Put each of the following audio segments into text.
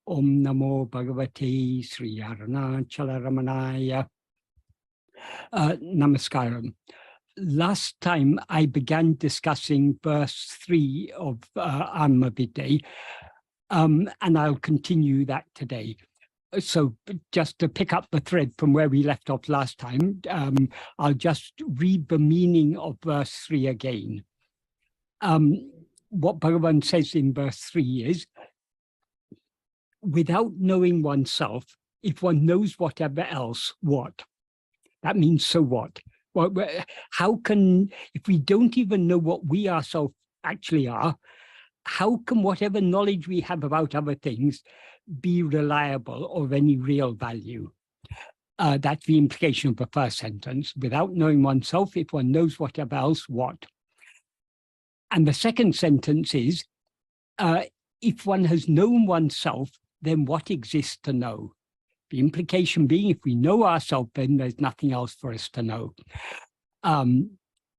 Om Namo Bhagavate Sri Arunachala Ramanaya. Namaskaram. Last time I began discussing verse 3 of Atma-vichara, and I'll continue that today. So just to pick up the thread from where we left off last time, I'll just read the meaning of verse 3 again. What Bhagavan says in verse 3 is, without knowing oneself, if one knows whatever else, what? That means so what? Well, how can, if we don't even know what we ourselves actually are, how can whatever knowledge we have about other things be reliable or of any real value? That's the implication of the first sentence. Without knowing oneself, if one knows whatever else, what? And the second sentence is, if one has known oneself, then what exists to know? The implication being, if we know ourselves, then there's nothing else for us to know. And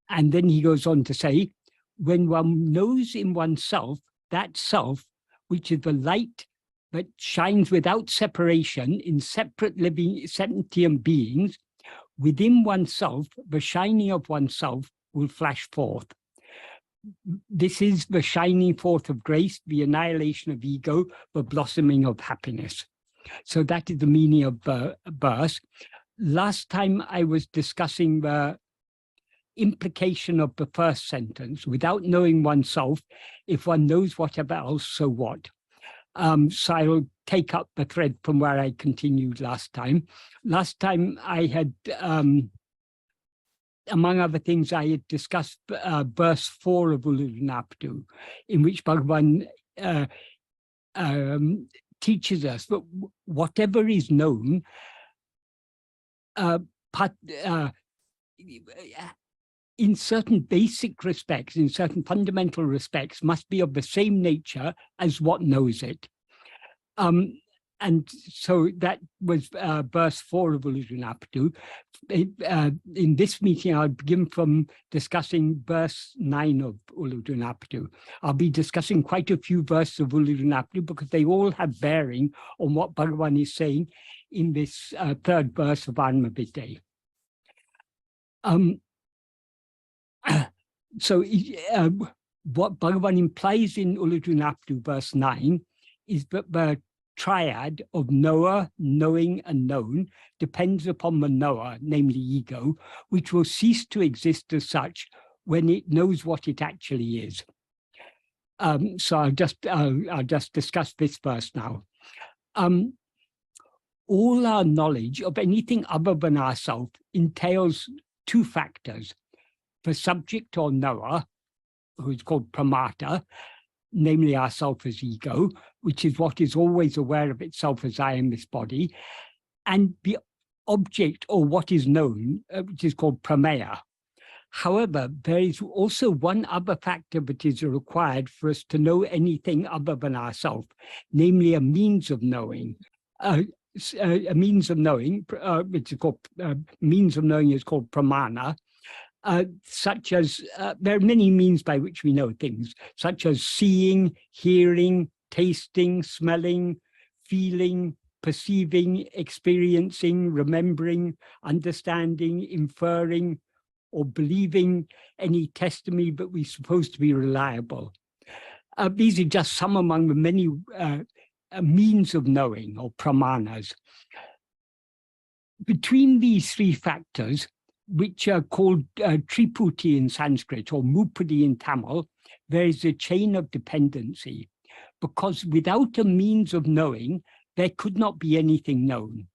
then he goes on to say, when one knows in oneself, that self, which is the light that shines without separation in separate living sentient beings, within oneself, the shining of oneself will flash forth. This is the shining forth of grace, the annihilation of ego, the blossoming of happiness. So that is the meaning of the verse. Last time I was discussing the implication of the first sentence, without knowing oneself, if one knows whatever else, so what? So I will take up the thread from where I continued last time. Last time I had, among other things, I had discussed verse 4 of Ulladu, in which Bhagavan teaches us that whatever is known, in certain basic respects, in certain fundamental respects, must be of the same nature as what knows it. And so that was verse 4 of Ulladu. In this meeting, I'll begin from discussing verse 9 of Ulladu. I'll be discussing quite a few verses of Ulladu because they all have bearing on what Bhagavan is saying in this third verse of Atma-vichara. So what Bhagavan implies in Ulladu verse 9 is that the triad of knower, knowing, and known depends upon the knower, namely ego, which will cease to exist as such when it knows what it actually is. So I'll just discuss this verse now. All our knowledge of anything other than ourselves entails two factors: the subject or knower, who is called pramata, namely ourself as ego, which is what is always aware of itself as I am this body, and the object or what is known, which is called prameya. However, there is also one other factor that is required for us to know anything other than ourselves, namely a means of knowing. A means of knowing, which is called means of knowing, is called pramana. Such as, there are many means by which we know things, such as seeing, hearing, tasting, smelling, feeling, perceiving, experiencing, remembering, understanding, inferring, or believing any testimony that we suppose to be reliable. These are just some among the many means of knowing, or pramanas. Between these three factors, which are called triputi in Sanskrit or mupadi in Tamil, there is a chain of dependency, because without a means of knowing, there could not be anything known.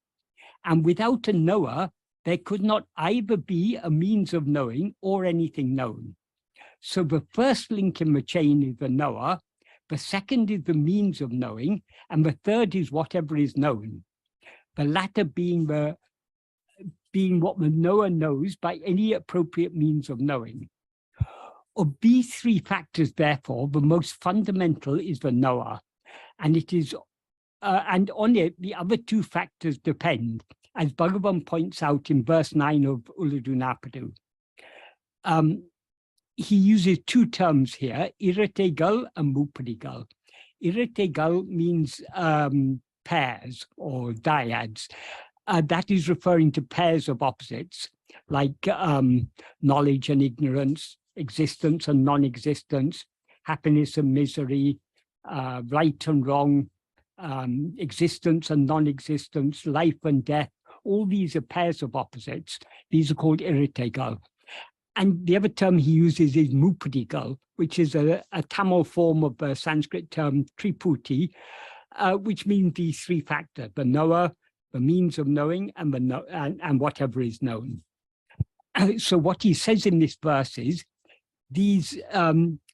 And without a knower, there could not either be a means of knowing or anything known. So the first link in the chain is the knower, the second is the means of knowing, and the third is whatever is known. The latter being what the knower knows by any appropriate means of knowing. Of these three factors, therefore, the most fundamental is the knower, and it is, and on it the other two factors depend, as Bhagavan points out in verse 9 of Ulladu. He uses two terms here, irritigal and mupadigal. iritegal means pairs or dyads. That is referring to pairs of opposites, like knowledge and ignorance, existence and non-existence, happiness and misery, right and wrong, existence and non-existence, life and death. All these are pairs of opposites. These are called iritegal. And the other term he uses is mupadigal, which is a Tamil form of the Sanskrit term triputi, which means these three factors: the knower, the means of knowing, and and whatever is known. So what he says in this verse is these.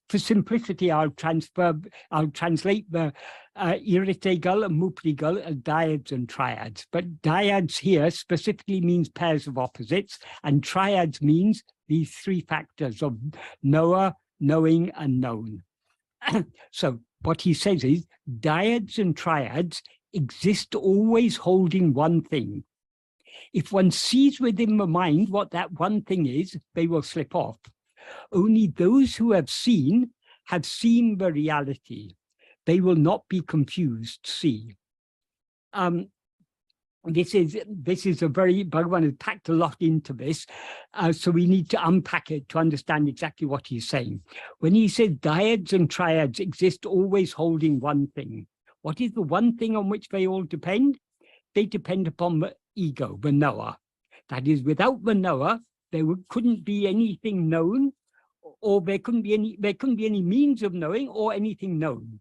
For simplicity, I'll translate the iritegal and mupadigal as dyads and triads. But dyads here specifically means pairs of opposites, and triads means these three factors of knower, knowing, and known. So what he says is dyads and triads exist always holding one thing. If one sees within the mind what that one thing is, they will slip off. Only those who have seen the reality. They will not be confused. See, this is a very, Bhagavan has packed a lot into this, so we need to unpack it to understand exactly what he's saying. When he says dyads and triads exist always holding one thing, what is the one thing on which they all depend? They depend upon the ego, the knower. That is, without the knower, there couldn't be anything known, or there couldn't be any means of knowing or anything known,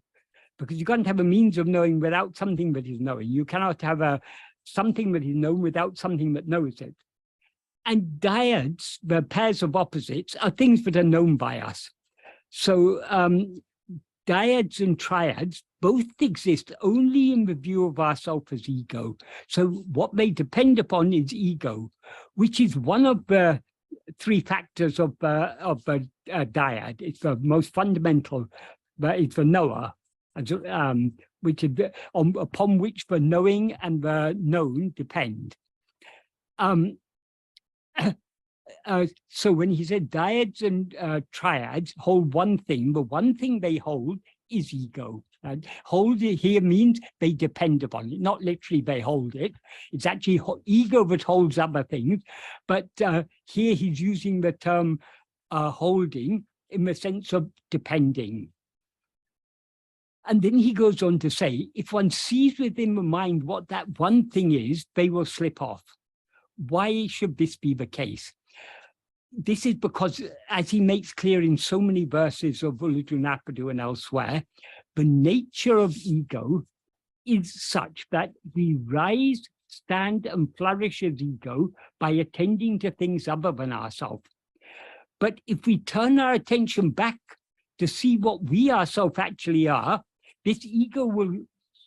because you can't have a means of knowing without something that is knowing. You cannot have something that is known without something that knows it. And dyads, the pairs of opposites, are things that are known by us. So dyads and triads both exist only in the view of ourself as ego. So what they depend upon is ego, which is one of the three factors of the dyad. It's the most fundamental, but it's the knower, which is upon which the knowing and the known depend. So when he said dyads and triads hold one thing, the one thing they hold is ego. Hold it here means they depend upon it, not literally they hold it. It's actually ego that holds other things. But here he's using the term holding in the sense of depending. And then he goes on to say, if one sees within the mind what that one thing is, they will slip off. Why should this be the case? This is because, as he makes clear in so many verses of Ulladu and elsewhere, the nature of ego is such that we rise, stand, and flourish as ego by attending to things other than ourselves. But if we turn our attention back to see what we ourselves actually are, this ego will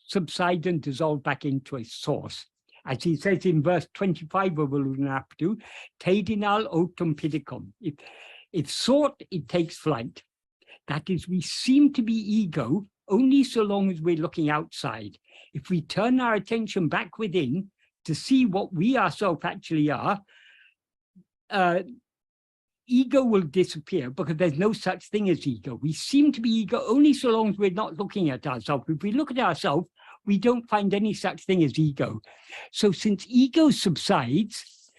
subside and dissolve back into its source. As he says in verse 25 of Ulladu, Tedinal otum pidicum. If sought, it takes flight. That is, we seem to be ego only so long as we're looking outside. If we turn our attention back within to see what we ourselves actually are, ego will disappear, because there's no such thing as ego. We seem to be ego only so long as we're not looking at ourselves. If we look at ourselves, we don't find any such thing as ego. So since ego subsides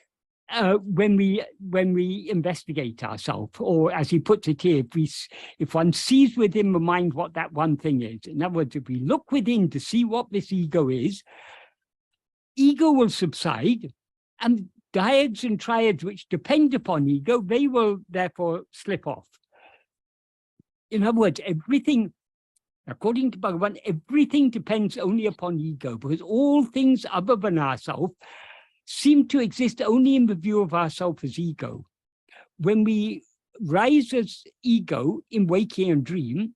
when we investigate ourselves, or as he puts it here, if one sees within the mind what that one thing is, in other words, if we look within to see what this ego is, ego will subside, and dyads and triads which depend upon ego, they will therefore slip off. In other words, everything, according to Bhagavan, everything depends only upon ego, because all things other than ourselves seem to exist only in the view of ourselves as ego. When we rise as ego in waking and dream,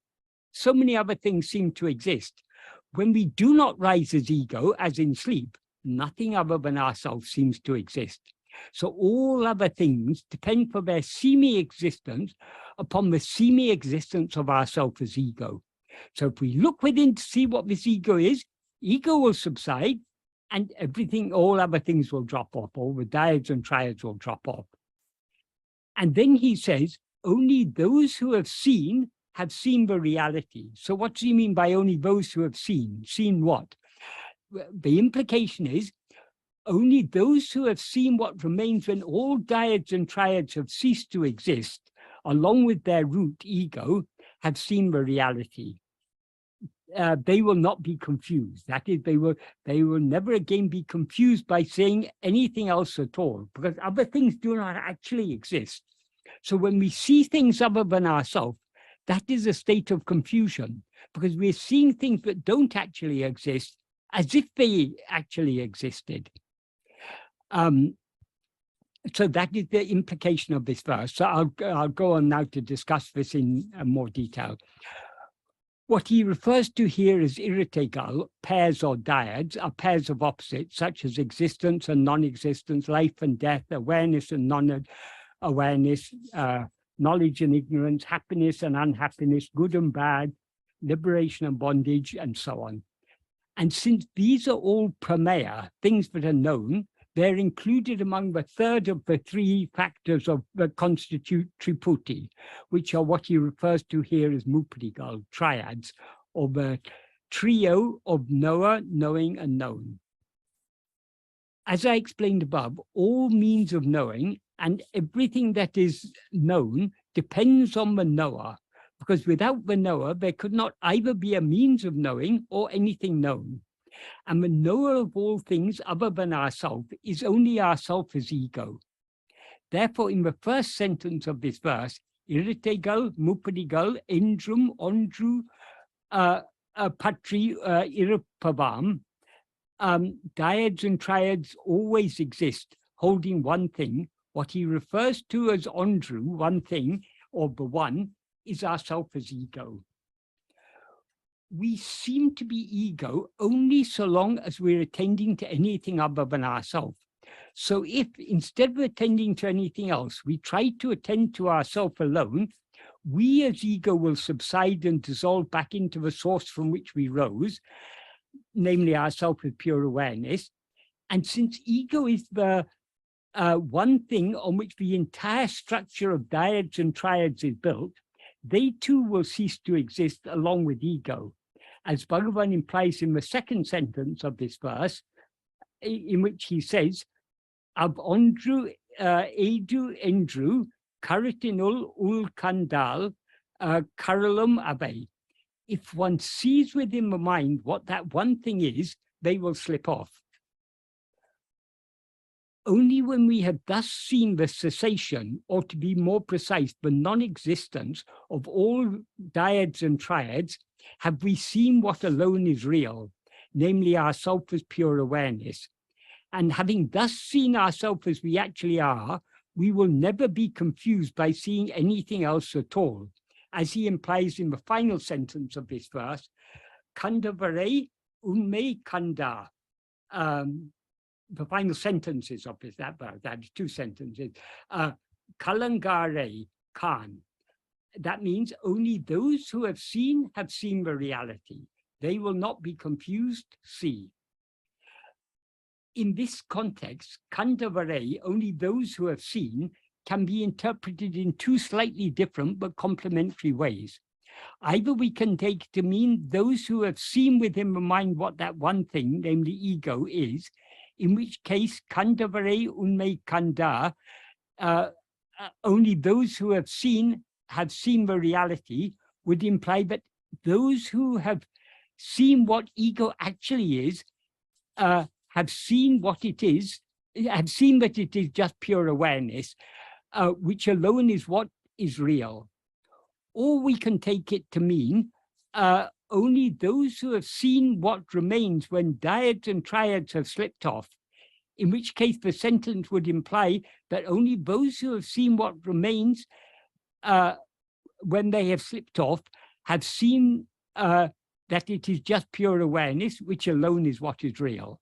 so many other things seem to exist. When we do not rise as ego, as in sleep, nothing other than ourselves seems to exist. So all other things depend for their semi-existence upon the semi-existence of ourselves as ego. So if we look within to see what this ego is, ego will subside, and everything, all other things will drop off, all the dyads and triads will drop off. And then he says, only those who have seen have seen the reality. So what does he mean by only those who have seen? Seen what? The implication is only those who have seen what remains when all dyads and triads have ceased to exist, along with their root ego, have seen the reality. They will not be confused. That is, they will never again be confused by saying anything else at all, because other things do not actually exist. So when we see things other than ourselves, that is a state of confusion, because we're seeing things that don't actually exist as if they actually existed. So that is the implication of this verse. So I'll go on now to discuss this in more detail. What he refers to here as yaṟidaliṉṭṛip, pairs or dyads, are pairs of opposites, such as existence and non-existence, life and death, awareness and non-awareness, knowledge and ignorance, happiness and unhappiness, good and bad, liberation and bondage, and so on. And since these are all prameya, things that are known, they're included among the third of the three factors of that constitute triputi, which are what he refers to here as mupadigal, triads, or the trio of knower, knowing, and known. As I explained above, all means of knowing and everything that is known depends on the knower, because without the knower, there could not either be a means of knowing or anything known. And the knower of all things other than ourself is only ourself as ego. Therefore, in the first sentence of this verse, yaṟidaliṉṭṛip, mupadigal, endrum, ondru, patri, irpavam, dyads and triads always exist, holding one thing. What he refers to as ondru, one thing, or the one, is ourself as ego. We seem to be ego only so long as we're attending to anything other than ourselves. So if instead of attending to anything else, we try to attend to ourselves alone, we as ego will subside and dissolve back into the source from which we rose, namely ourself with pure awareness. And since ego is the one thing on which the entire structure of dyads and triads is built, they too will cease to exist along with ego. As Bhagavan implies in the second sentence of this verse, in which he says, Ab ondru edu endru karitinul ulkandal karalum abe. If one sees within the mind what that one thing is, they will slip off. Only when we have thus seen the cessation, or to be more precise, the non-existence of all dyads and triads, have we seen what alone is real, namely ourself as pure awareness. And having thus seen ourselves as we actually are, we will never be confused by seeing anything else at all. As he implies in the final sentence of this verse, kandavare unme kanda. The final sentences of this, that is two sentences. Kalangare kan. That means only those who have seen the reality. They will not be confused, see. In this context, kandavare, only those who have seen, can be interpreted in two slightly different but complementary ways. Either we can take to mean those who have seen within the mind what that one thing, namely ego, is, in which case kandavare unme kanda, only those who have seen the reality, would imply that those who have seen what ego actually is, have seen what it is, have seen that it is just pure awareness, which alone is what is real. Or we can take it to mean only those who have seen what remains when dyads and triads have slipped off, in which case the sentence would imply that only those who have seen what remains when they have slipped off have seen that it is just pure awareness, which alone is what is real.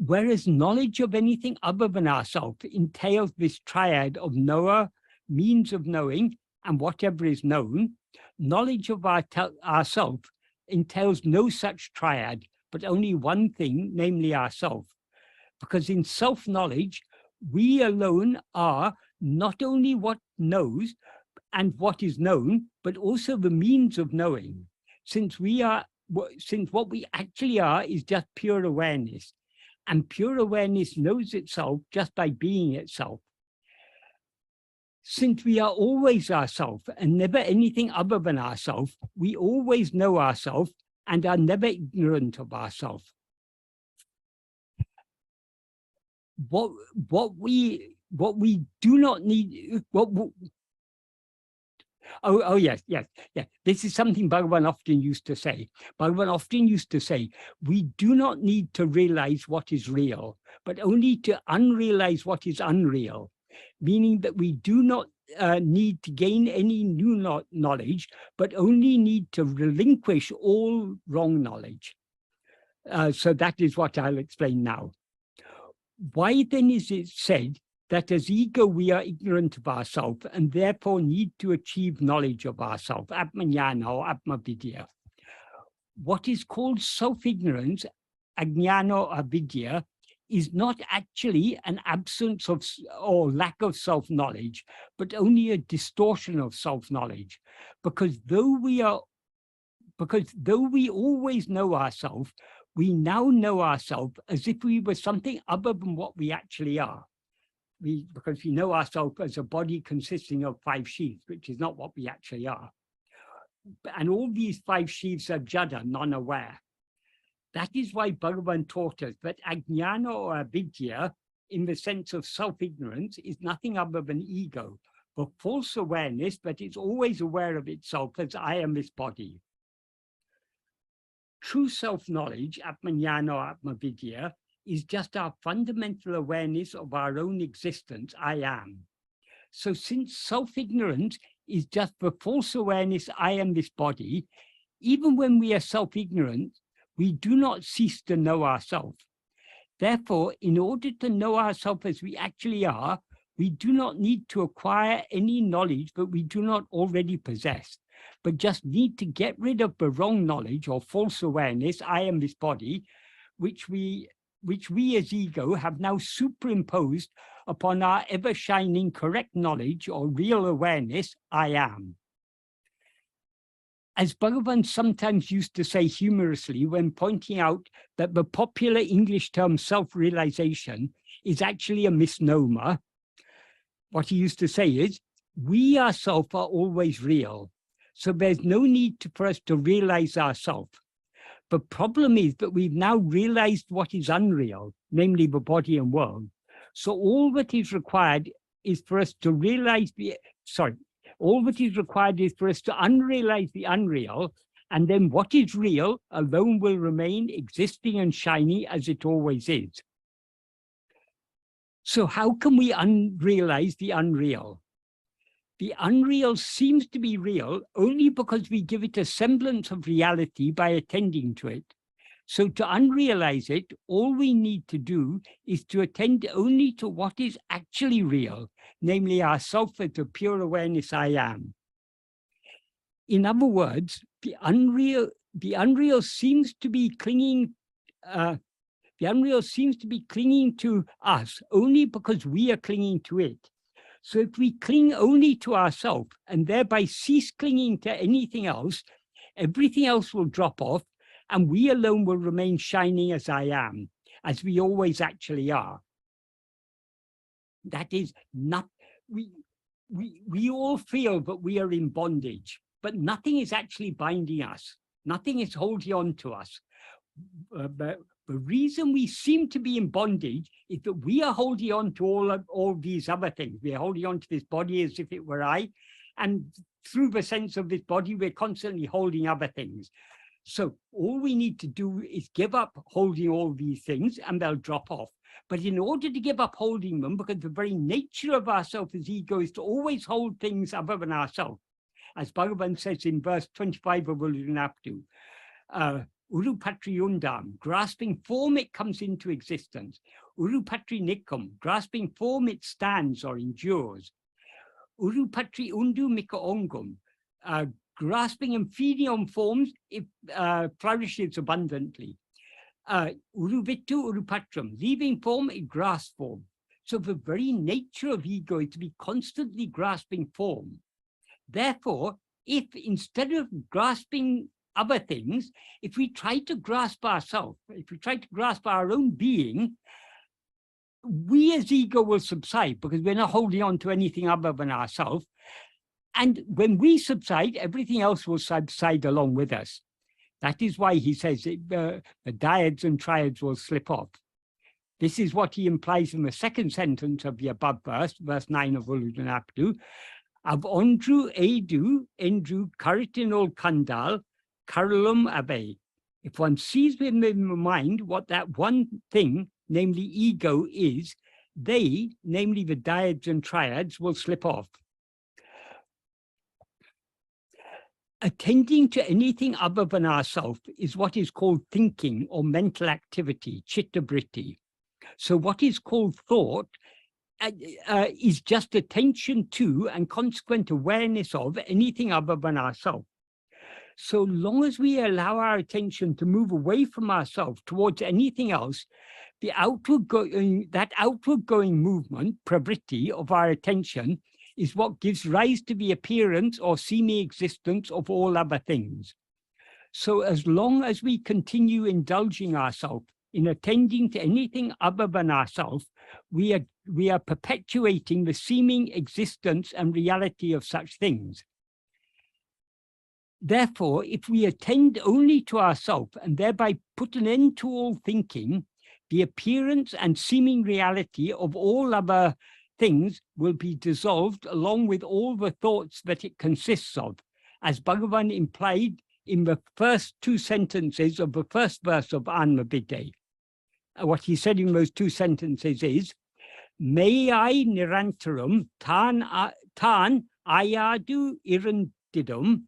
Whereas knowledge of anything other than ourself entails this triad of knower, means of knowing, and whatever is known, knowledge of ourself entails no such triad, but only one thing, namely ourself. Because in self-knowledge, we alone are not only what knows, and what is known, but also the means of knowing, since what we actually are is just pure awareness, and pure awareness knows itself just by being itself. Since we are always ourself and never anything other than ourself, we always know ourself and are never ignorant of ourself. What we do not need, yes. This is something Bhagavan often used to say. Bhagavan often used to say, we do not need to realize what is real, but only to unrealize what is unreal. Meaning that we do not need to gain any new knowledge, but only need to relinquish all wrong knowledge. So that is what I'll explain now. Why then is it said that as ego we are ignorant of ourselves and therefore need to achieve knowledge of ourselves, Atma-vichara or Atma-vichara? What is called self-ignorance, ajnana or avidya, is not actually an absence of or lack of self-knowledge, but only a distortion of self-knowledge. Because though we always know ourselves, we now know ourselves as if we were something other than what we actually are. Because we know ourselves as a body consisting of 5 sheaths, which is not what we actually are. And all these 5 sheaths are jada, non-aware. That is why Bhagavan taught us that ajnana or avidya, in the sense of self-ignorance, is nothing other than ego, the false awareness that is always aware of itself as I am this body. True self-knowledge, Atma-vichara or Atma-vichara, is just our fundamental awareness of our own existence, I am. So since self-ignorance is just the false awareness, I am this body, even when we are self-ignorant, we do not cease to know ourselves. Therefore, in order to know ourselves as we actually are, we do not need to acquire any knowledge that we do not already possess, but just need to get rid of the wrong knowledge or false awareness, I am this body, which we as ego have now superimposed upon our ever-shining correct knowledge or real awareness, I am. As Bhagavan sometimes used to say humorously when pointing out that the popular English term self-realization is actually a misnomer, what he used to say is, we ourselves are always real, so there's no need for us to realize ourselves. The problem is that we've now realized what is unreal, namely the body and world. So all that is required is for us to realize all that is required is for us to unrealize the unreal, and then what is real alone will remain existing and shiny as it always is. So how can we unrealize the unreal? The unreal seems to be real only because we give it a semblance of reality by attending to it. So to unrealize it, all we need to do is to attend only to what is actually real, namely ourself as the pure awareness I am. In other words, the unreal seems to be clinging to us only because we are clinging to it. So if we cling only to ourselves and thereby cease clinging to anything else, everything else will drop off and we alone will remain shining as I am, as we always actually are. That is not, we all feel that we are in bondage, but nothing is actually binding us. Nothing is holding on to us. But the reason we seem to be in bondage is that we are holding on to all these other things. We are holding on to this body as if it were I, and through the sense of this body, we're constantly holding other things. So all we need to do is give up holding all these things and they'll drop off. But in order to give up holding them, because the very nature of ourself as ego is to always hold things other than ourselves, as Bhagavan says in verse 25 of Ulunaptu, Urupatri undam, grasping form it comes into existence. Urupatri nikam, grasping form it stands or endures. Urupatri undu mika ongum, grasping and feeding on forms, it flourishes abundantly. Uruvittu urupatram, leaving form, it grasps form. So the very nature of ego is to be constantly grasping form. Therefore, if instead of grasping other things, if we try to grasp ourselves, if we try to grasp our own being, we as ego will subside because we're not holding on to anything other than ourselves. And when we subside, everything else will subside along with us. That is why he says the dyads and triads will slip off. This is what he implies in the second sentence of the above verse, verse 9 of Uludanapdu. Av ondru edu endru karitinol kandal karulum abe. If one sees within the mind what that one thing, namely ego, is, they, namely the dyads and triads, will slip off. Attending to anything other than ourself is what is called thinking or mental activity, chitta-vritti. So what is called thought is just attention to and consequent awareness of anything other than ourselves. So long as we allow our attention to move away from ourselves towards anything else, that outward going movement, pravritti, of our attention is what gives rise to the appearance or seeming existence of all other things. So as long as we continue indulging ourselves in attending to anything other than ourselves, we are perpetuating the seeming existence and reality of such things. Therefore, if we attend only to ourselves and thereby put an end to all thinking, the appearance and seeming reality of all other things will be dissolved along with all the thoughts that it consists of, as Bhagavan implied in the first two sentences of the first verse of Āṇ𝘮. What he said in those two sentences is, Mayai nirantaram tan ayadu irandidum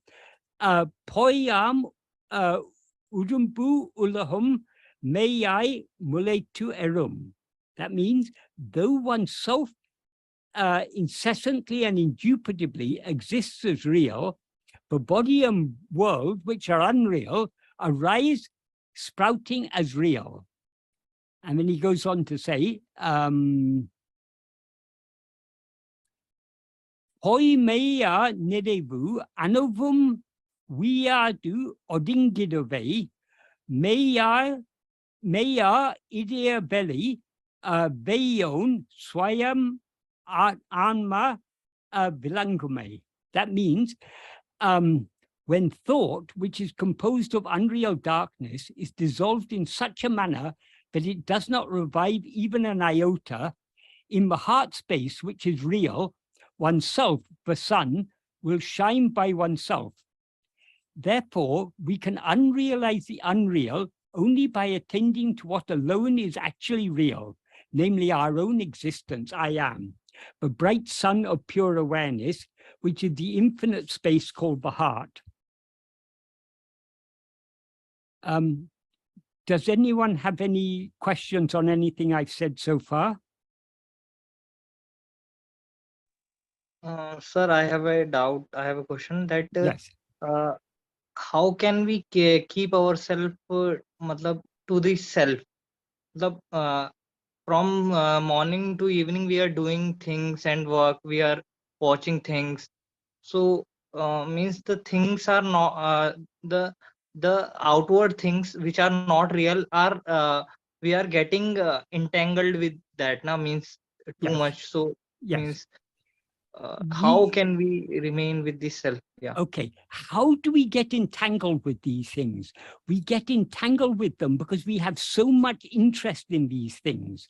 poyam udumbu ulahum mayai muletu erum. That means, though oneself incessantly and indubitably exists as real, the body and world, which are unreal, arise sprouting as real. And then he goes on to say, Hoi meya nedevu anovum viyadu odingidove meya idea belly veyon swayam āṇma vilāsamē. That means when thought, which is composed of unreal darkness, is dissolved in such a manner that it does not revive even an iota, in the heart space, which is real, oneself, the sun, will shine by oneself. Therefore, we can unrealize the unreal only by attending to what alone is actually real, namely our own existence, I am, the bright sun of pure awareness, which is the infinite space called the heart. Does anyone have any questions on anything I've said so far? Sir, I have a doubt. I have a question that Yes. how can we keep ourselves to the self? From morning to evening, we are doing things and work. We are watching things. So means the things are not the outward things which are not real are we are getting entangled with that now, means too Yes. much. So Yes. means how can we remain with this self? Yeah. Okay, how do we get entangled with these things? We get entangled with them because we have so much interest in these things.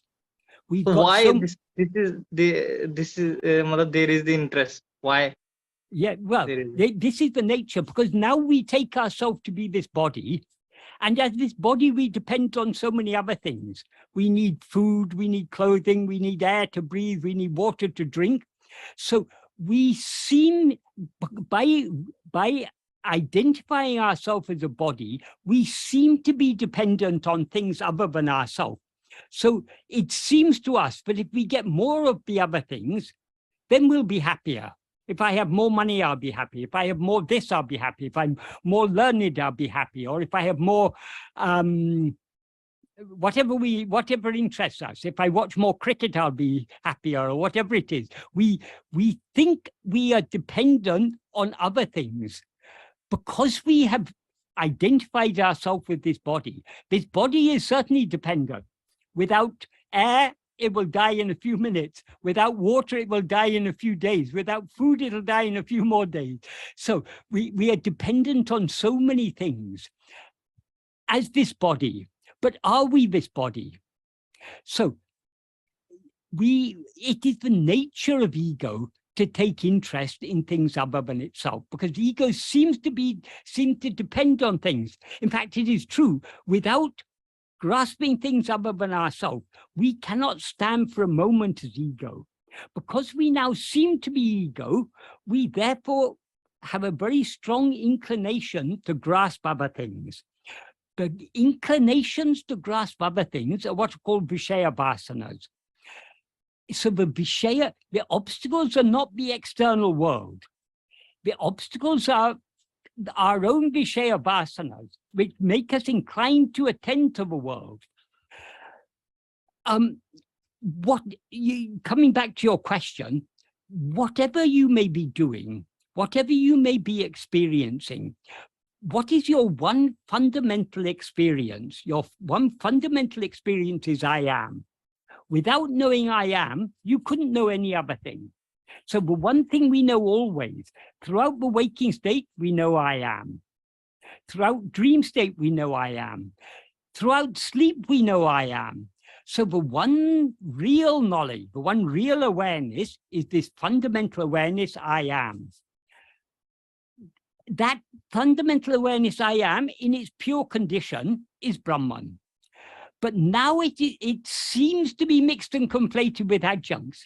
We've So got why so this is there is the interest? Why? Yeah, well, this is the nature, because now we take ourselves to be this body, and as this body, we depend on so many other things. We need food, we need clothing, we need air to breathe, we need water to drink. So we seem, by identifying ourselves as a body, we seem to be dependent on things other than ourselves. So it seems to us that if we get more of the other things, then we'll be happier. If I have more money, I'll be happy. If I have more this, I'll be happy. If I'm more learned, I'll be happy. Or if I have more, whatever interests us. If I watch more cricket, I'll be happier, or whatever it is. We think we are dependent on other things. Because we have identified ourselves with this body is certainly dependent. Without air, it will die in a few minutes. Without water, it will die in a few days. Without food, it'll die in a few more days. So we are dependent on so many things as this body. But are we this body? So it is the nature of ego to take interest in things other than itself, because ego seems to depend on things. In fact, it is true, without grasping things other than ourselves, we cannot stand for a moment as ego. Because we now seem to be ego, we therefore have a very strong inclination to grasp other things. The inclinations to grasp other things are what are called vishaya vasanas. So the obstacles are not the external world. The obstacles are our own vishaya vasanas, which make us inclined to attend to the world. Coming back to your question, whatever you may be doing, whatever you may be experiencing, what is your one fundamental experience? Your one fundamental experience is I am. Without knowing I am, you couldn't know any other thing. So the one thing we know always, throughout the waking state, we know I am. Throughout dream state, we know I am. Throughout sleep, we know I am. So the one real knowledge, the one real awareness is this fundamental awareness I am. That fundamental awareness I am, in its pure condition, is Brahman. But now it seems to be mixed and conflated with adjuncts.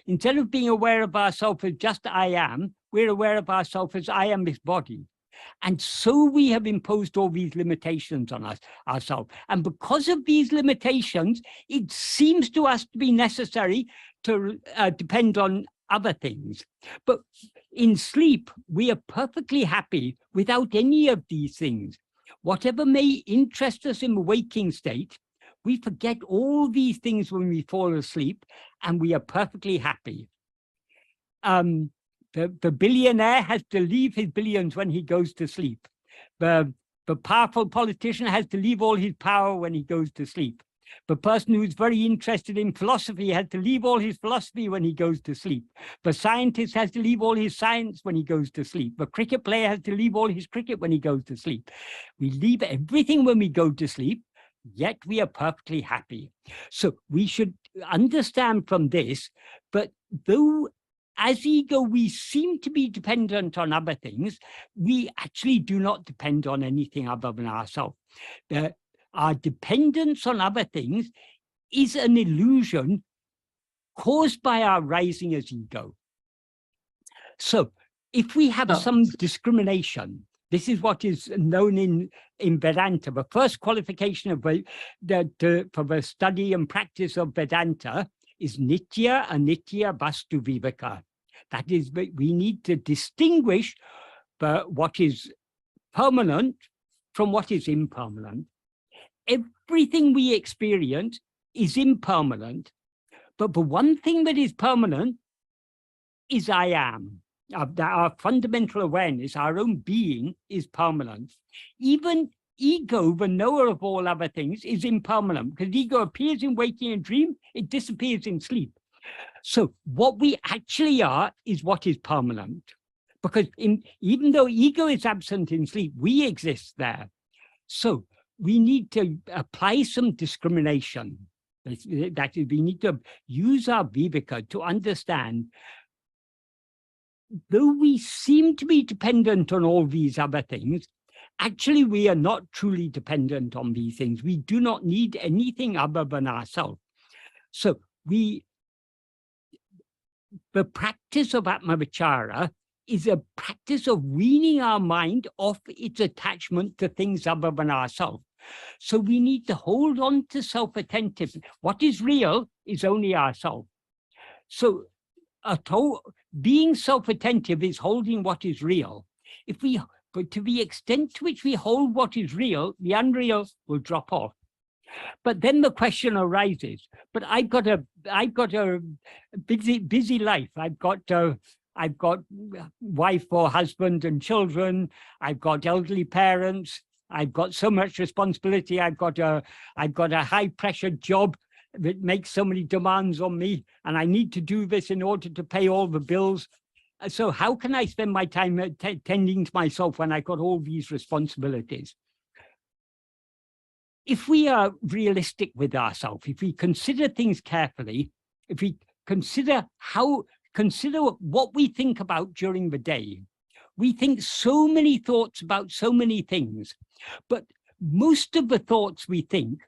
Instead of being aware of ourselves as just I am, we're aware of ourselves as I am this body. And so we have imposed all these limitations on ourselves. And because of these limitations, it seems to us to be necessary to depend on other things. But in sleep, we are perfectly happy without any of these things. Whatever may interest us in the waking state, we forget all these things when we fall asleep, and we are perfectly happy. The billionaire has to leave his billions when he goes to sleep. The powerful politician has to leave all his power when he goes to sleep. The person who's very interested in philosophy has to leave all his philosophy when he goes to sleep. The scientist has to leave all his science when he goes to sleep. The cricket player has to leave all his cricket when he goes to sleep. We leave everything when we go to sleep, yet we are perfectly happy. So we should understand from this, but though as ego we seem to be dependent on other things, we actually do not depend on anything other than ourselves. Our dependence on other things is an illusion caused by our rising as ego. So if we have some discrimination, this is what is known in Vedanta. The first qualification of for the study and practice of Vedanta is nitya, anitya, vastu viveka. That is, we need to distinguish what is permanent from what is impermanent. Everything we experience is impermanent, but the one thing that is permanent is I am. Our fundamental awareness, our own being, is permanent. Even ego, the knower of all other things, is impermanent, because ego appears in waking and dream, it disappears in sleep. So what we actually are is what is permanent, because even though ego is absent in sleep, we exist there. So we need to apply some discrimination. That is, we need to use our viveka to understand, though we seem to be dependent on all these other things, actually we are not truly dependent on these things. We do not need anything other than ourselves. So the practice of Atma-vichara is a practice of weaning our mind off its attachment to things other than ourselves. So we need to hold on to self-attentiveness. What is real is only ourselves. So being self-attentive is holding what is real. But to the extent to which we hold what is real, the unreal will drop off. But then the question arises, but I've got a busy life. I've got I've got wife or husband and children, I've got elderly parents, I've got so much responsibility, I've got a high pressure job that makes so many demands on me, and I need to do this in order to pay all the bills. So how can I spend my time tending to myself when I've got all these responsibilities? If we are realistic with ourselves, if we consider things carefully, if we consider what we think about during the day, we think so many thoughts about so many things, but most of the thoughts we think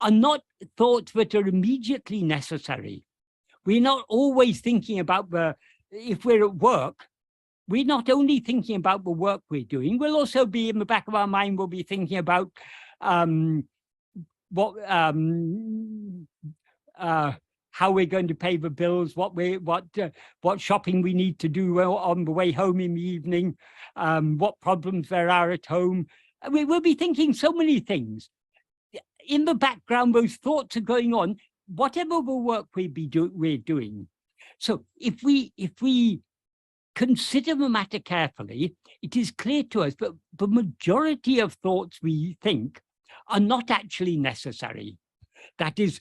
are not thoughts that are immediately necessary. We're not always thinking about if we're at work, we're not only thinking about the work we're doing, we'll also be in the back of our mind, we'll be thinking about how we're going to pay the bills, what shopping we need to do on the way home in the evening, what problems there are at home. We'll be thinking so many things. In the background, those thoughts are going on, whatever the work we're doing. So if we consider the matter carefully, it is clear to us that the majority of thoughts we think are not actually necessary. That is,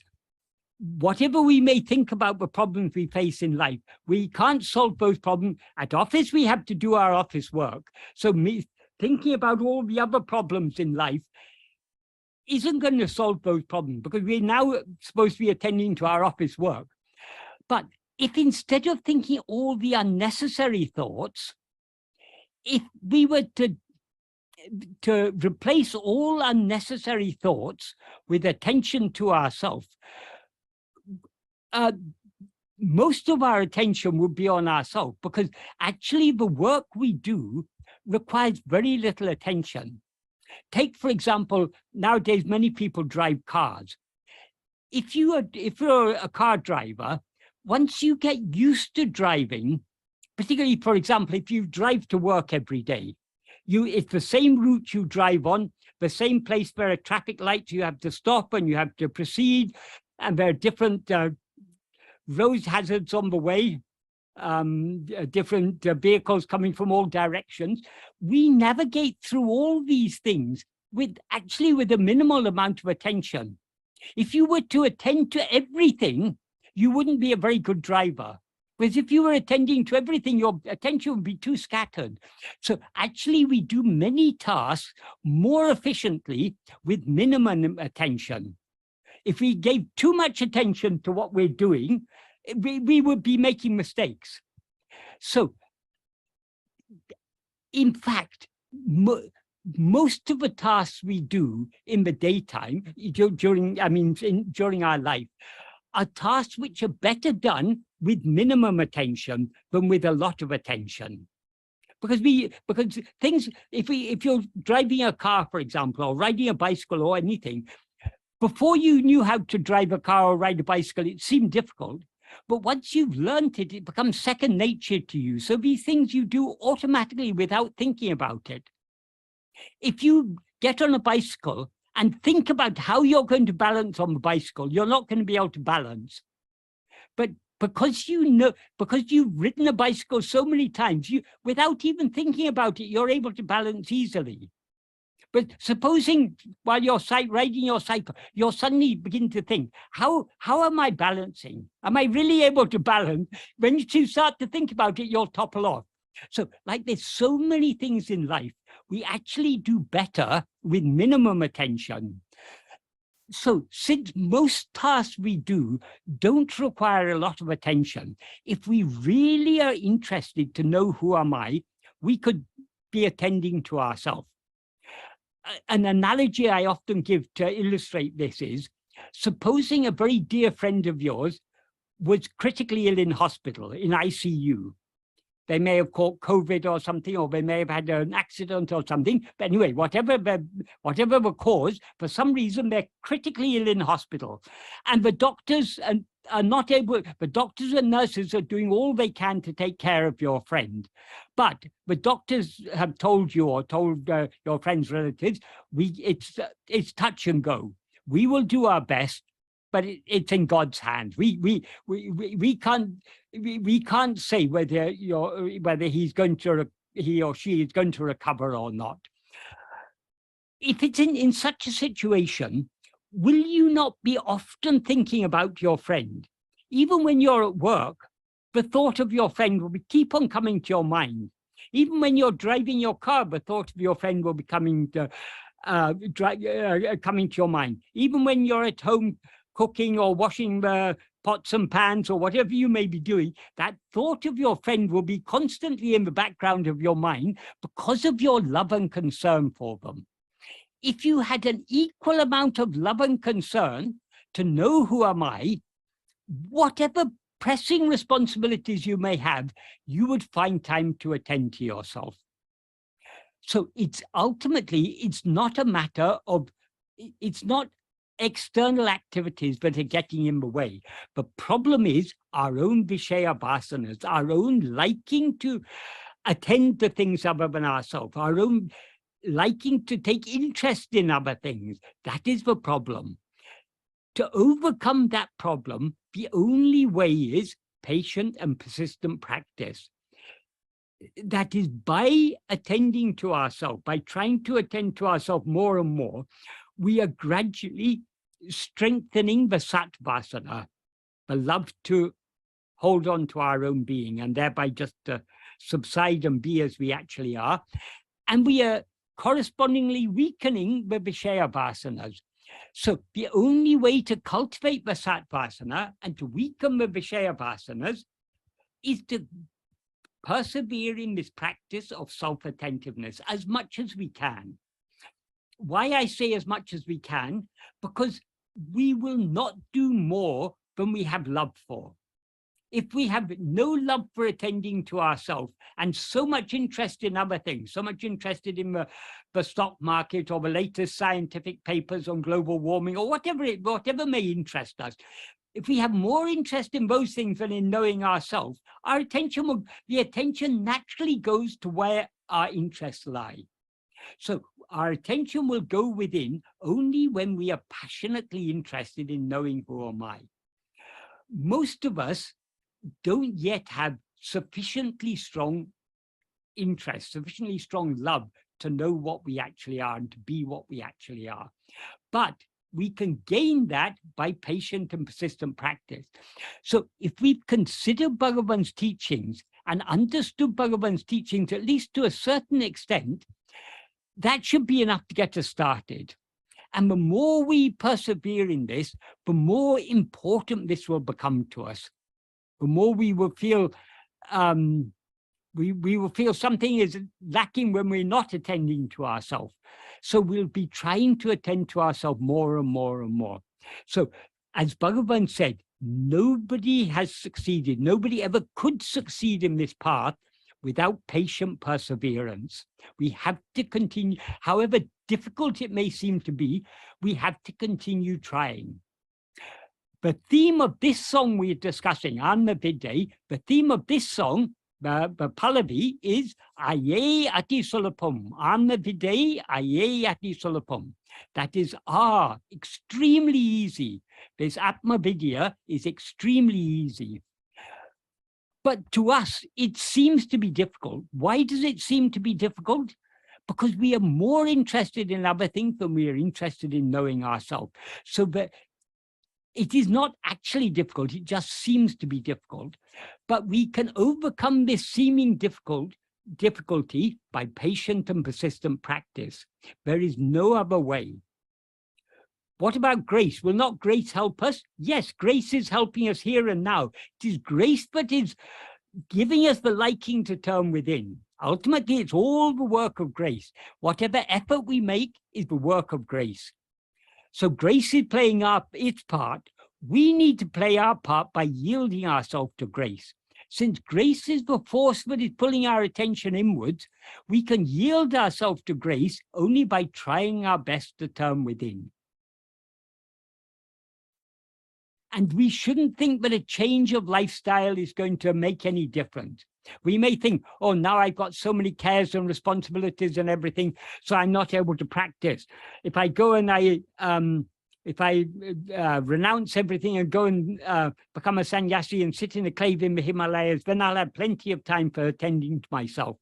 whatever we may think about the problems we face in life, we can't solve those problems. At office, we have to do our office work. So thinking about all the other problems in life isn't going to solve those problems, because we're now supposed to be attending to our office work. But if instead of thinking all the unnecessary thoughts, if we were to replace all unnecessary thoughts with attention to ourselves, most of our attention would be on ourselves, because actually the work we do requires very little attention. Take, for example, nowadays many people drive cars. If you're a car driver, once you get used to driving, particularly, for example, if you drive to work every day, it's the same route you drive on, the same place where are traffic lights, you have to stop and you have to proceed, and there are different road hazards on the way, different vehicles coming from all directions. We navigate through all these things with a minimal amount of attention. If you were to attend to everything, you wouldn't be a very good driver. Because if you were attending to everything, your attention would be too scattered. So actually, we do many tasks more efficiently with minimum attention. If we gave too much attention to what we're doing, we would be making mistakes. So, in fact, most of the tasks we do in the daytime, during our life, are tasks which are better done with minimum attention than with a lot of attention. Because things, if you're driving a car, for example, or riding a bicycle or anything, before you knew how to drive a car or ride a bicycle, it seemed difficult. But once you've learned it, it becomes second nature to you. So these things you do automatically without thinking about it. If you get on a bicycle and think about how you're going to balance on the bicycle, you're not going to be able to balance. But because you've ridden a bicycle so many times, without even thinking about it, you're able to balance easily. But supposing while you're riding your cycle, you'll suddenly begin to think, how am I balancing? Am I really able to balance? When you start to think about it, you'll topple off. So like there's so many things in life, we actually do better with minimum attention. So since most tasks we do don't require a lot of attention, if we really are interested to know who am I, we could be attending to ourselves. An analogy I often give to illustrate this is, supposing a very dear friend of yours was critically ill in hospital, in ICU. They may have caught COVID or something, or they may have had an accident or something. But anyway, whatever the cause, for some reason, they're critically ill in hospital. And the doctors are not able, the doctors and nurses are doing all they can to take care of your friend. But the doctors have told you, or told your friend's relatives, it's touch and go. We will do our best, but it's in God's hands. We can't say whether he or she is going to recover or not. If it's in such a situation, will you not be often thinking about your friend? Even when you're at work, the thought of your friend will keep on coming to your mind. Even when you're driving your car, the thought of your friend will be coming to your mind. Even when you're at home cooking or washing the pots and pans or whatever you may be doing, that thought of your friend will be constantly in the background of your mind because of your love and concern for them. If you had an equal amount of love and concern to know who am I, whatever pressing responsibilities you may have, you would find time to attend to yourself. So it's not a matter of, it's not external activities that are getting in the way. The problem is our own Vishaya vasanas, our own liking to attend to things other than ourselves, our own liking to take interest in other things. That is the problem. To overcome that problem, the only way is patient and persistent practice. That is, by attending to ourselves, by trying to attend to ourselves more and more, we are gradually strengthening the sattvasana, the love to hold on to our own being, and thereby just subside and be as we actually are. And we are correspondingly weakening the Vishaya vasanas. So the only way to cultivate the sattvasana and to weaken the Vishaya vasanas is to persevere in this practice of self-attentiveness as much as we can. Why I say as much as we can? Because we will not do more than we have love for. If we have no love for attending to ourselves and so much interest in other things, so much interested in the stock market or the latest scientific papers on global warming or whatever may interest us, if we have more interest in those things than in knowing ourselves, the attention naturally goes to where our interests lie. So our attention will go within only when we are passionately interested in knowing who am I. Most of us don't yet have sufficiently strong interest, sufficiently strong love to know what we actually are and to be what we actually are. But we can gain that by patient and persistent practice. So if we consider Bhagavan's teachings and understood Bhagavan's teachings, at least to a certain extent, that should be enough to get us started. And the more we persevere in this, the more important this will become to us. The more we will feel we will feel something is lacking when we're not attending to ourselves. So we'll be trying to attend to ourselves more and more and more. So as Bhagavan said, nobody has succeeded. Nobody ever could succeed in this path without patient perseverance. We have to continue, however difficult it may seem to be, we have to continue trying. The theme of this song we're discussing, Atma-vichara, the theme of this song, the Pallavi, is aiyē ati sulabham. Atma-vichara, aiyē ati sulabham. That is, extremely easy. This Atma-vichara is extremely easy. But to us, it seems to be difficult. Why does it seem to be difficult? Because we are more interested in other things than we are interested in knowing ourselves. So that it is not actually difficult, it just seems to be difficult. But we can overcome this seeming difficulty by patient and persistent practice. There is no other way. What about grace? Will not grace help us? Yes, grace is helping us here and now. It is grace that is giving us the liking to turn within. Ultimately, it's all the work of grace. Whatever effort we make is the work of grace. So grace is playing its part. We need to play our part by yielding ourselves to grace. Since grace is the force that is pulling our attention inwards, we can yield ourselves to grace only by trying our best to turn within. And we shouldn't think that a change of lifestyle is going to make any difference. We may think, oh, now I've got so many cares and responsibilities and everything, so I'm not able to practice. If I go and I if I renounce everything and go and become a sannyasi and sit in a cave in the Himalayas, then I'll have plenty of time for attending to myself.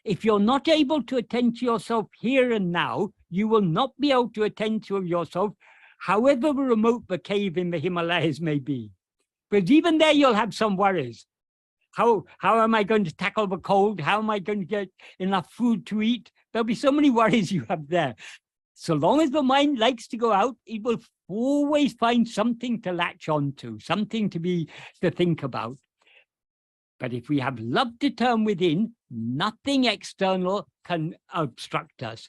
If you're not able to attend to yourself here and now, you will not be able to attend to yourself, however remote the cave in the Himalayas may be. Because even there, you'll have some worries. How am I going to tackle the cold? How am I going to get enough food to eat? There'll be so many worries you have there. So long as the mind likes to go out, it will always find something to latch on to, something to think about. But if we have love to turn within, nothing external can obstruct us.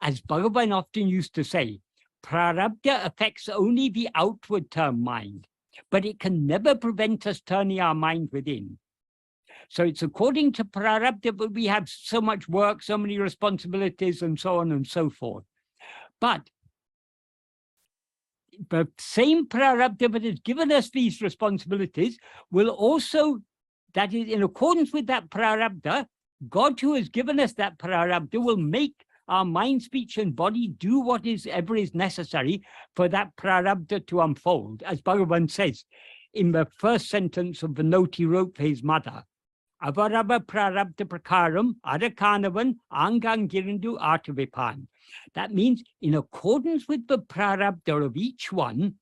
As Bhagavan often used to say, prarabdha affects only the outward term mind, but it can never prevent us turning our mind within. So it's according to prarabdha, but we have so much work, so many responsibilities, and so on and so forth. But the same prarabdha that has given us these responsibilities will also, that is, in accordance with that prarabdha, God who has given us that prarabdha will make our mind, speech, and body do whatever is necessary for that prarabdha to unfold. As Bhagavan says in the first sentence of the note he wrote for his mother, Avarava prarabdha prakaram adakanavan āṇ𝘮𝘢 āṛtavipān. That means, in accordance with the prarabdha of each one,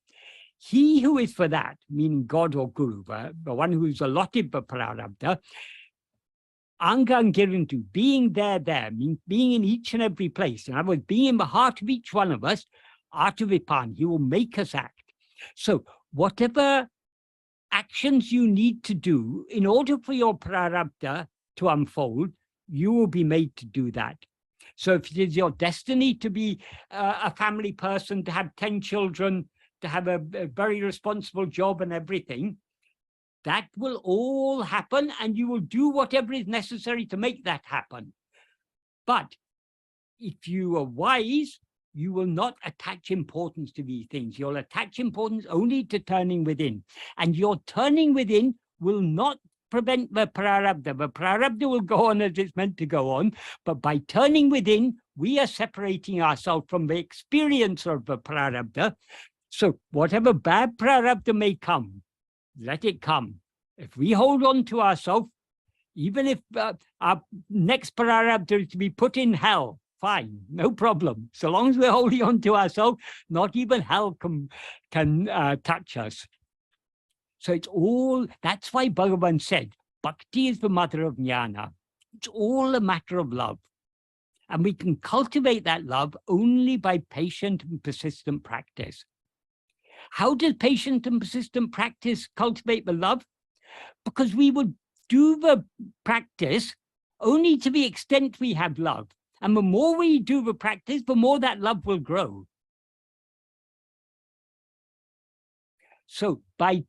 he who is for that, meaning God or Guru, the one who is allotted the prarabdha, āṇģaṃ-ģirindu, being there, means being in each and every place. In other words, being in the heart of each one of us, āṛtavipān, he will make us act. So whatever actions you need to do in order for your prarabdha to unfold, you will be made to do that. So if it is your destiny to be a family person, to have 10 children, to have a very responsible job and everything, that will all happen, and you will do whatever is necessary to make that happen. But if you are wise, you will not attach importance to these things. You'll attach importance only to turning within. And your turning within will not prevent the prarabdha. The prarabdha will go on as it's meant to go on. But by turning within, we are separating ourselves from the experience of the prarabdha. So whatever bad prarabdha may come, let it come. If we hold on to ourselves, even if our next prarabdha is to be put in hell, fine, no problem. So long as we're holding on to ourselves, not even hell can touch us. So it's all, that's why Bhagavan said, Bhakti is the mother of jnana. It's all a matter of love. And we can cultivate that love only by patient and persistent practice. How does patient and persistent practice cultivate the love? Because we would do the practice only to the extent we have love. And the more we do the practice, the more that love will grow. So by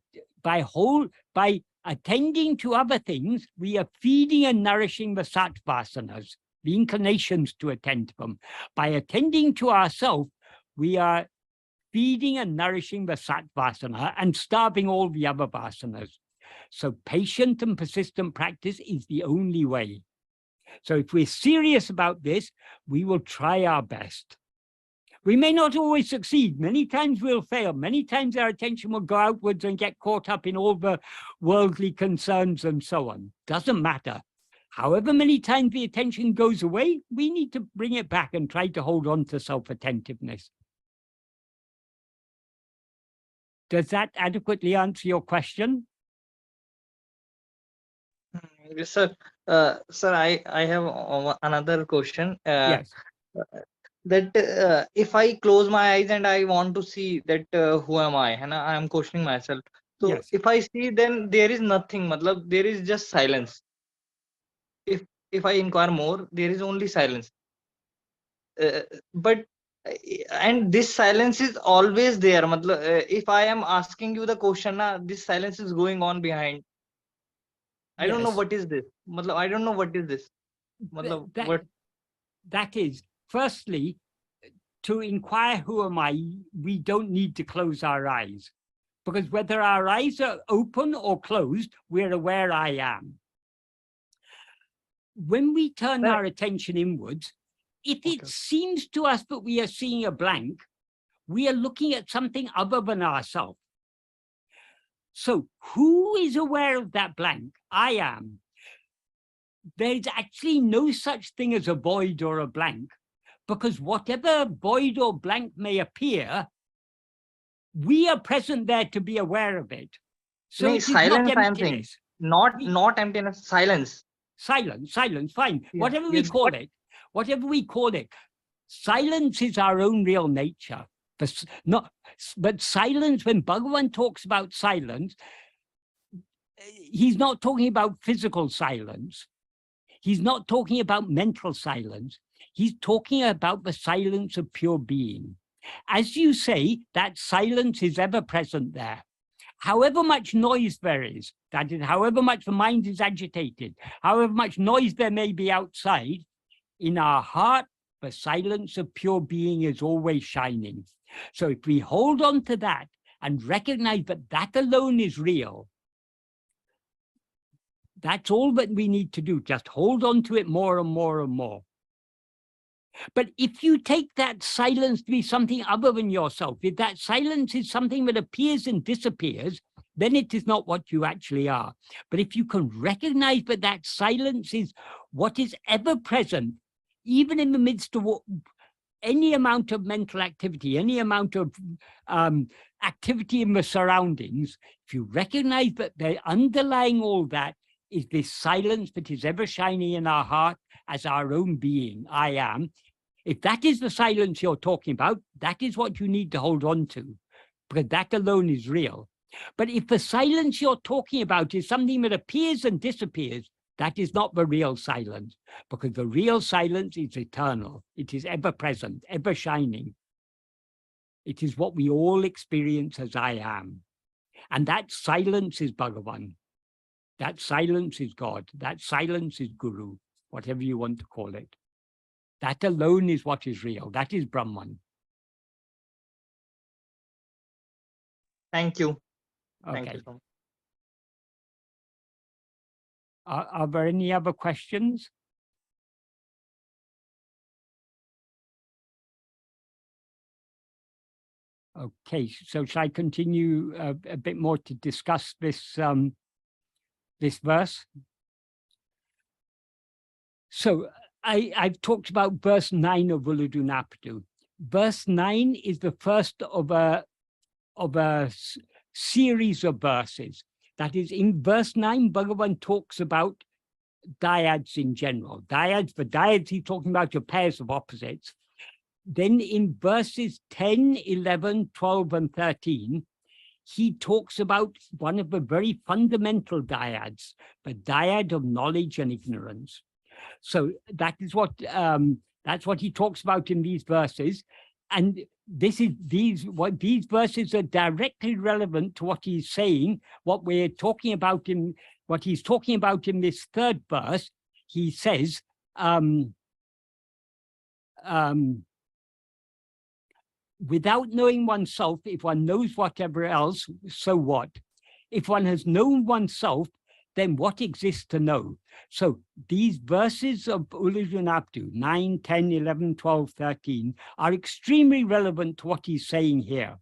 attending to other things, we are feeding and nourishing the sattvasanas, the inclinations to attend to them. By attending to ourselves, we are feeding and nourishing the sattvasana and starving all the other vasanas. So patient and persistent practice is the only way. So if we're serious about this, we will try our best. We may not always succeed. Many times we'll fail. Many times our attention will go outwards and get caught up in all the worldly concerns and so on. Doesn't matter. However many times the attention goes away, we need to bring it back and try to hold on to self-attentiveness. Does that adequately answer your question? Yes, sir. Sir, I have another question. Yes. That if I close my eyes and I want to see that who am I, and I am questioning myself. So Yes. if I see, then there is nothing. Matlab, there is just silence. If I inquire more, there is only silence. But and this silence is always there. Matlab, if I am asking you the question, this silence is going on behind. I don't know what is this. Matlab, I don't know what is this. Matlab, that is, firstly, to inquire who am I, we don't need to close our eyes. Because whether our eyes are open or closed, we're aware I am. When we turn our attention inwards, if it seems to us that we are seeing a blank, we are looking at something other than ourselves. So who is aware of that blank? I am. There's actually no such thing as a void or a blank, because whatever void or blank may appear, we are present there to be aware of it. So it is silence, not emptiness. Not emptiness, silence. Silence, fine. Yeah, Whatever we call it, silence is our own real nature. But silence, when Bhagavan talks about silence, he's not talking about physical silence. He's not talking about mental silence. He's talking about the silence of pure being. As you say, that silence is ever present there. However much noise there is, that is, however much the mind is agitated, however much noise there may be outside, in our heart, the silence of pure being is always shining. So if we hold on to that and recognize that that alone is real, that's all that we need to do, just hold on to it more and more and more. But if you take that silence to be something other than yourself, if that silence is something that appears and disappears, then it is not what you actually are. But if you can recognize that that silence is what is ever present, even in the midst of any amount of mental activity, any amount of activity in the surroundings, if you recognize that the underlying all that is this silence that is ever shining in our heart as our own being, I am. If that is the silence you're talking about, that is what you need to hold on to, because that alone is real. But if the silence you're talking about is something that appears and disappears, that is not the real silence, because the real silence is eternal. It is ever present, ever shining. It is what we all experience as I am. And that silence is Bhagavan. That silence is God. That silence is Guru, whatever you want to call it. That alone is what is real. That is Brahman. Thank you. Okay. Thank you so much. Are there any other questions? Okay, so shall I continue a bit more to discuss this this verse? So I've talked about verse 9 of Vuladunapadu. Verse 9 is the first of a series of verses. That is, in verse 9, Bhagavan talks about dyads in general. Dyads, the dyads he's talking about are pairs of opposites. Then in verses 10, 11, 12, and 13, he talks about one of the very fundamental dyads, the dyad of knowledge and ignorance. So that is what that's what he talks about in these verses. And these verses are directly relevant to what he's saying, what we're talking about what he's talking about in this third verse. He says, without knowing oneself, if one knows whatever else, so what? If one has known oneself, then what exists to know? So these verses of Vuladunapadu, 9, 10, 11, 12, 13, are extremely relevant to what he's saying here.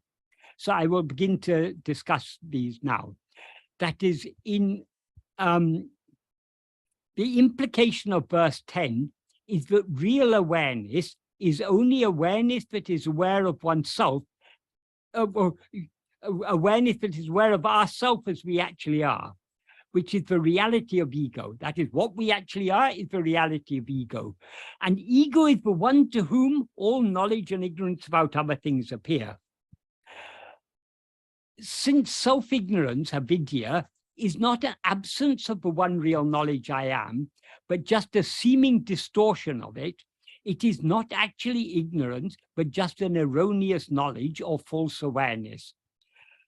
So I will begin to discuss these now. That is, in the implication of verse 10 is that real awareness is only awareness that is aware of oneself, or awareness that is aware of ourselves as we actually are, which is the reality of ego. That is, what we actually are is the reality of ego. And ego is the one to whom all knowledge and ignorance about other things appear. Since self-ignorance, avidya, is not an absence of the one real knowledge I am, but just a seeming distortion of it, it is not actually ignorance, but just an erroneous knowledge or false awareness.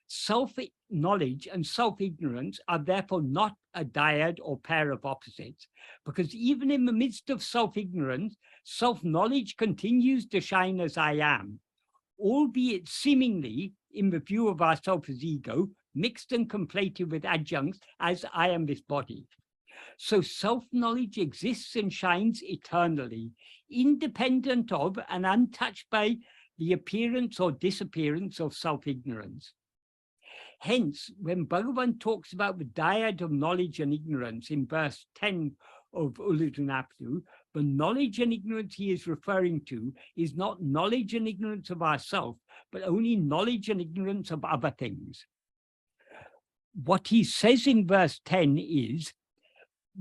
Self-knowledge and self-ignorance are therefore not a dyad or pair of opposites, because even in the midst of self-ignorance, self-knowledge continues to shine as I am, albeit seemingly, in the view of ourself as ego, mixed and conflated with adjuncts as I am this body. So self-knowledge exists and shines eternally, independent of and untouched by the appearance or disappearance of self-ignorance. Hence, when Bhagavan talks about the dyad of knowledge and ignorance in verse 10 of Ulladu, the knowledge and ignorance he is referring to is not knowledge and ignorance of ourselves, but only knowledge and ignorance of other things. What he says in verse 10 is,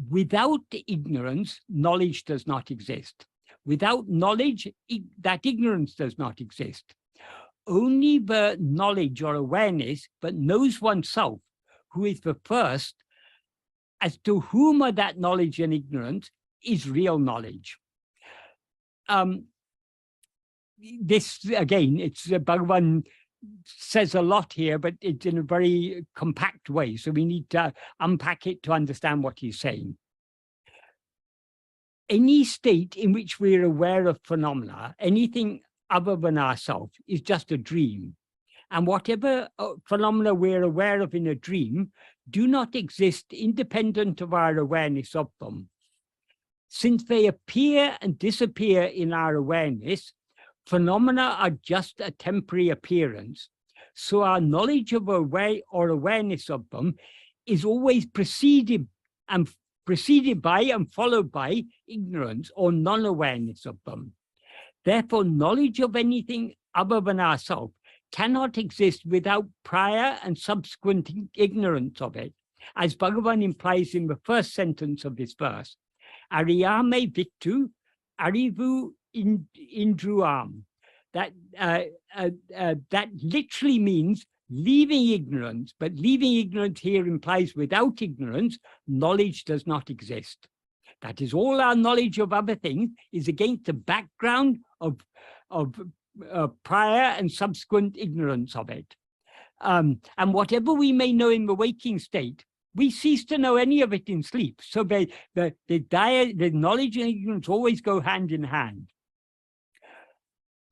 without ignorance, knowledge does not exist. Without knowledge, that ignorance does not exist. Only the knowledge or awareness that knows oneself, who is the first, as to whom are that knowledge and ignorance, is real knowledge. This, again, it's Bhagavan says a lot here, but it's in a very compact way. So we need to unpack it to understand what he's saying. Any state in which we're aware of phenomena, anything other than ourselves, is just a dream. And whatever phenomena we're aware of in a dream do not exist independent of our awareness of them. Since they appear and disappear in our awareness, phenomena are just a temporary appearance. So our knowledge of awareness of them is always preceded by and followed by ignorance or non-awareness of them. Therefore, knowledge of anything other than ourselves cannot exist without prior and subsequent ignorance of it, as Bhagavan implies in the first sentence of this verse. Ariyame vittu arivu indruam. That literally means leaving ignorance, but leaving ignorance here implies without ignorance, knowledge does not exist. That is, all our knowledge of other things is against the background of prior and subsequent ignorance of it. And whatever we may know in the waking state, we cease to know any of it in sleep. So the knowledge and ignorance always go hand in hand.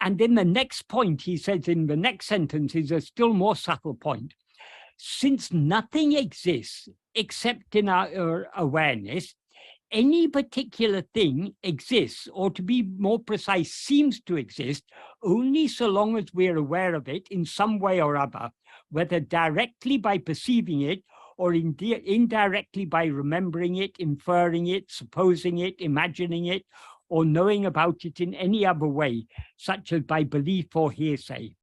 And then the next point he says in the next sentence is a still more subtle point. Since nothing exists except in our awareness, any particular thing exists, or to be more precise, seems to exist, only so long as we're aware of it in some way or other, whether directly by perceiving it or indirectly by remembering it, inferring it, supposing it, imagining it, or knowing about it in any other way, such as by belief or hearsay.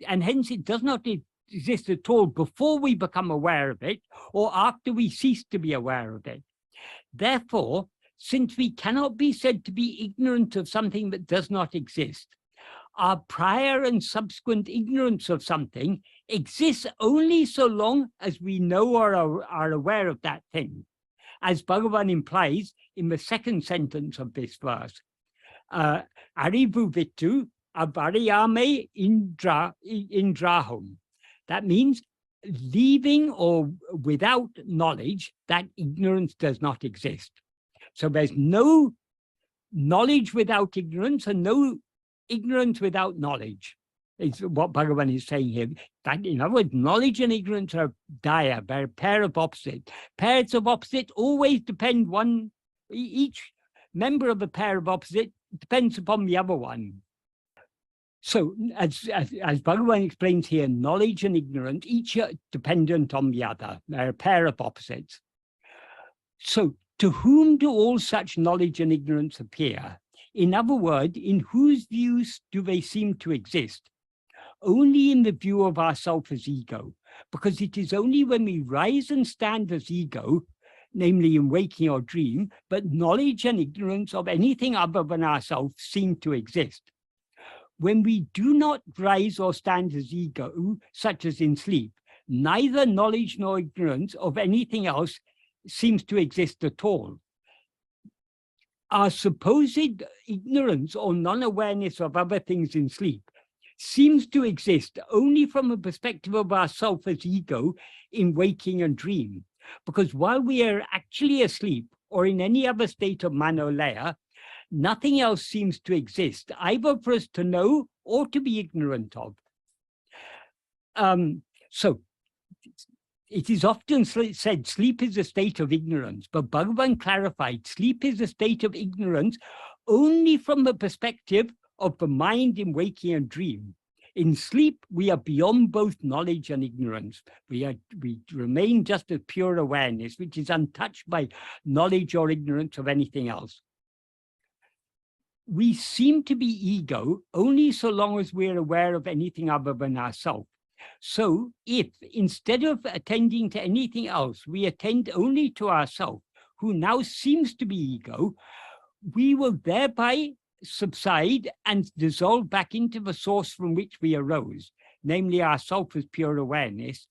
And hence it does not exist at all before we become aware of it or after we cease to be aware of it. Therefore, since we cannot be said to be ignorant of something that does not exist, our prior and subsequent ignorance of something exists only so long as we know or are aware of that thing, as Bhagavan implies in the second sentence of this verse. Arivu vittu avariyame indrahum. That means leaving or without knowledge, that ignorance does not exist. So there's no knowledge without ignorance and no ignorance without knowledge. It's what Bhagavan is saying here. That, in other words, knowledge and ignorance are dyad, they're a pair of opposites. Pairs of opposites always depend each member of a pair of opposites depends upon the other one. So, as Bhagavan explains here, knowledge and ignorance, each are dependent on the other. They're a pair of opposites. So, to whom do all such knowledge and ignorance appear? In other words, in whose views do they seem to exist? Only in the view of ourself as ego, because it is only when we rise and stand as ego, namely in waking or dream, that knowledge and ignorance of anything other than ourselves seem to exist. When we do not rise or stand as ego, such as in sleep, neither knowledge nor ignorance of anything else seems to exist at all. Our supposed ignorance or non-awareness of other things in sleep seems to exist only from a perspective of ourself as ego in waking and dream, because while we are actually asleep or in any other state of manolaya, nothing else seems to exist, either for us to know or to be ignorant of. So it is often said sleep is a state of ignorance, but Bhagavan clarified sleep is a state of ignorance only from the perspective of the mind in waking and dream. In sleep, we are beyond both knowledge and ignorance. We remain just as pure awareness, which is untouched by knowledge or ignorance of anything else. We seem to be ego only so long as we're aware of anything other than ourselves. So if instead of attending to anything else, we attend only to ourselves, who now seems to be ego, we will thereby subside and dissolve back into the source from which we arose, namely ourself as pure awareness.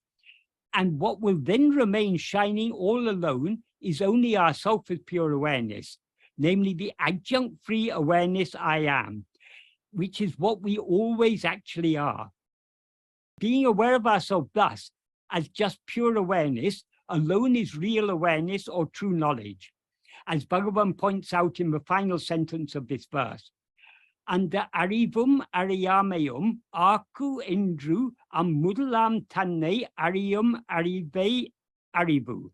And what will then remain shining all alone is only ourself as pure awareness, namely the adjunct-free awareness I am, which is what we always actually are. Being aware of ourselves thus, as just pure awareness, alone is real awareness or true knowledge, as Bhagavan points out in the final sentence of this verse. Anda arivum ariyamayum aku endru mudulam taṉṉai ariyum arive arivu.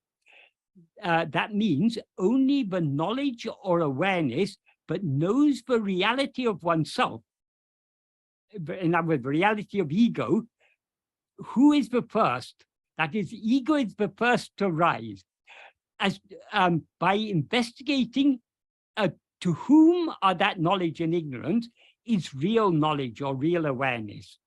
That means only the knowledge or awareness, but knows the reality of oneself, in other words, the reality of ego, who is the first. That is, ego is the first to rise. As by investigating to whom are that knowledge and ignorance is real knowledge or real awareness.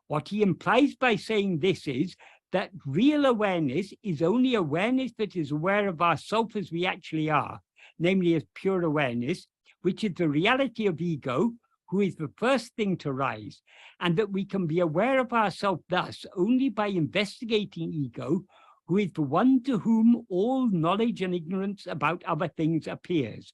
What he implies by saying this is that real awareness is only awareness that is aware of ourself as we actually are, namely as pure awareness, which is the reality of ego, who is the first thing to rise, and that we can be aware of ourselves thus only by investigating ego, who is the one to whom all knowledge and ignorance about other things appears.